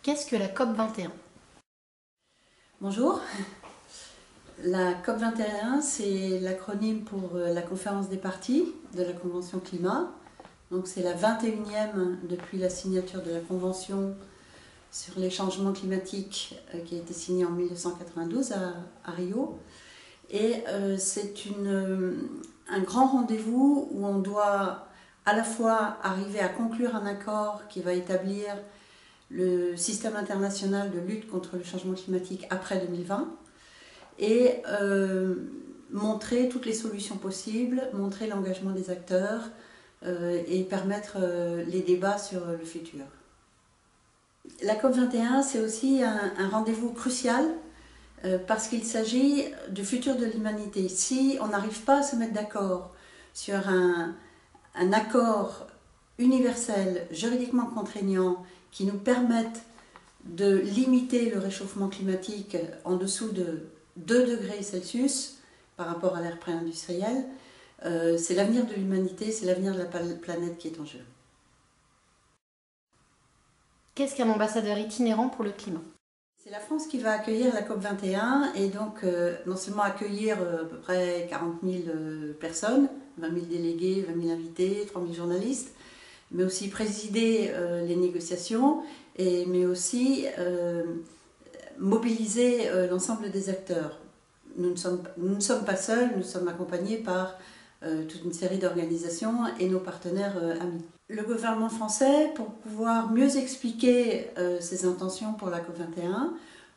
Qu'est-ce que la COP21? Bonjour, la COP21 c'est l'acronyme pour la conférence des parties de la Convention climat. Donc c'est la 21e depuis la signature de la Convention sur les changements climatiques qui a été signée en 1992 à Rio. Et c'est un grand rendez-vous où on doit à la fois arriver à conclure un accord qui va établir le système international de lutte contre le changement climatique après 2020 et montrer toutes les solutions possibles, montrer l'engagement des acteurs et permettre les débats sur le futur. La COP21, c'est aussi un rendez-vous crucial parce qu'il s'agit du futur de l'humanité. Si on n'arrive pas à se mettre d'accord sur un accord universel, juridiquement contraignant, qui nous permette de limiter le réchauffement climatique en dessous de 2 degrés Celsius par rapport à l'ère pré-industrielle, c'est l'avenir de l'humanité, c'est l'avenir de la planète qui est en jeu. Qu'est-ce qu'un ambassadeur itinérant pour le climat? C'est la France qui va accueillir la COP21 et donc non seulement accueillir à peu près 40 000 personnes, 20 000 délégués, 20 000 invités, 3 000 journalistes, mais aussi présider les négociations, mais aussi mobiliser l'ensemble des acteurs. Nous ne sommes pas seuls, nous sommes accompagnés par toute une série d'organisations et nos partenaires amis. Le gouvernement français, pour pouvoir mieux expliquer ses intentions pour la COP21,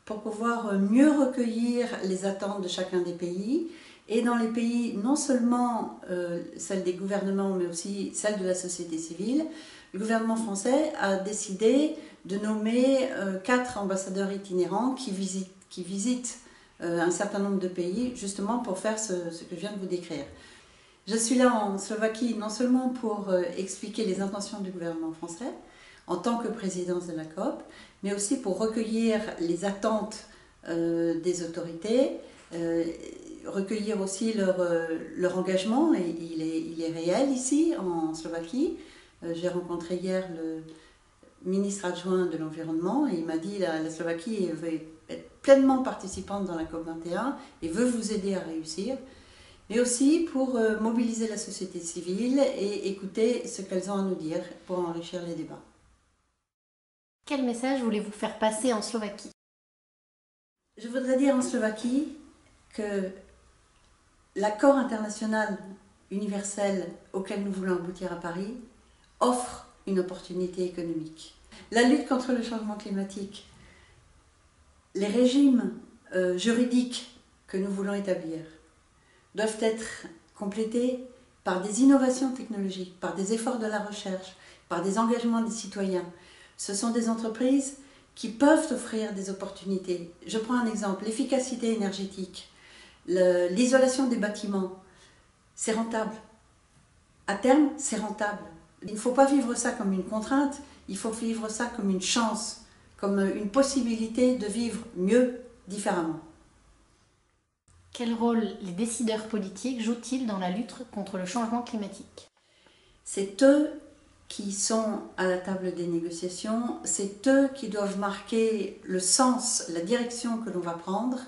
pour pouvoir mieux recueillir les attentes de chacun des pays, et dans les pays, non seulement celles des gouvernements, mais aussi celles de la société civile, le gouvernement français a décidé de nommer 4 ambassadeurs itinérants qui visitent un certain nombre de pays, justement pour faire ce que je viens de vous décrire. Je suis là en Slovaquie non seulement pour expliquer les intentions du gouvernement français, en tant que présidence de la COP, mais aussi pour recueillir les attentes des autorités, recueillir aussi leur engagement, et il est réel ici en Slovaquie. J'ai rencontré hier le ministre adjoint de l'Environnement et il m'a dit que la Slovaquie veut être pleinement participante dans la COP21 et veut vous aider à réussir, mais aussi pour mobiliser la société civile et écouter ce qu'elles ont à nous dire pour enrichir les débats. Quel message voulez-vous faire passer en Slovaquie? Je voudrais dire en Slovaquie que l'accord international universel auquel nous voulons aboutir à Paris offre une opportunité économique. La lutte contre le changement climatique, les régimes juridiques que nous voulons établir doivent être complétés par des innovations technologiques, par des efforts de la recherche, par des engagements des citoyens. Ce sont des entreprises qui peuvent offrir des opportunités. Je prends un exemple, l'efficacité énergétique, l'isolation des bâtiments, c'est rentable. À terme, c'est rentable. Il ne faut pas vivre ça comme une contrainte, il faut vivre ça comme une chance, comme une possibilité de vivre mieux, différemment. Quel rôle les décideurs politiques jouent-ils dans la lutte contre le changement climatique? C'est eux qui sont à la table des négociations, c'est eux qui doivent marquer le sens, la direction que l'on va prendre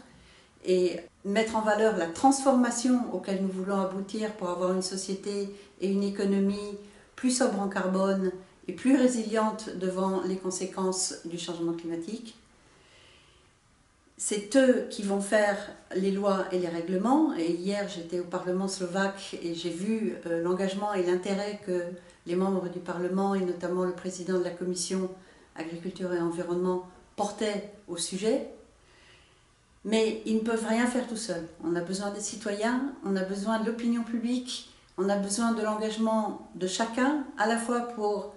et mettre en valeur la transformation auquel nous voulons aboutir pour avoir une société et une économie plus sobre en carbone et plus résiliente devant les conséquences du changement climatique. C'est eux qui vont faire les lois et les règlements. Et hier, j'étais au Parlement slovaque et j'ai vu l'engagement et l'intérêt que les membres du Parlement, et notamment le président de la Commission Agriculture et Environnement, portaient au sujet. Mais ils ne peuvent rien faire tout seuls. On a besoin des citoyens, on a besoin de l'opinion publique, on a besoin de l'engagement de chacun, à la fois pour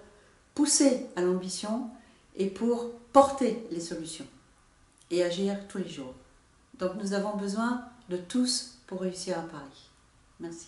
pousser à l'ambition et pour porter les solutions et agir tous les jours. Donc nous avons besoin de tous pour réussir à Paris. Merci.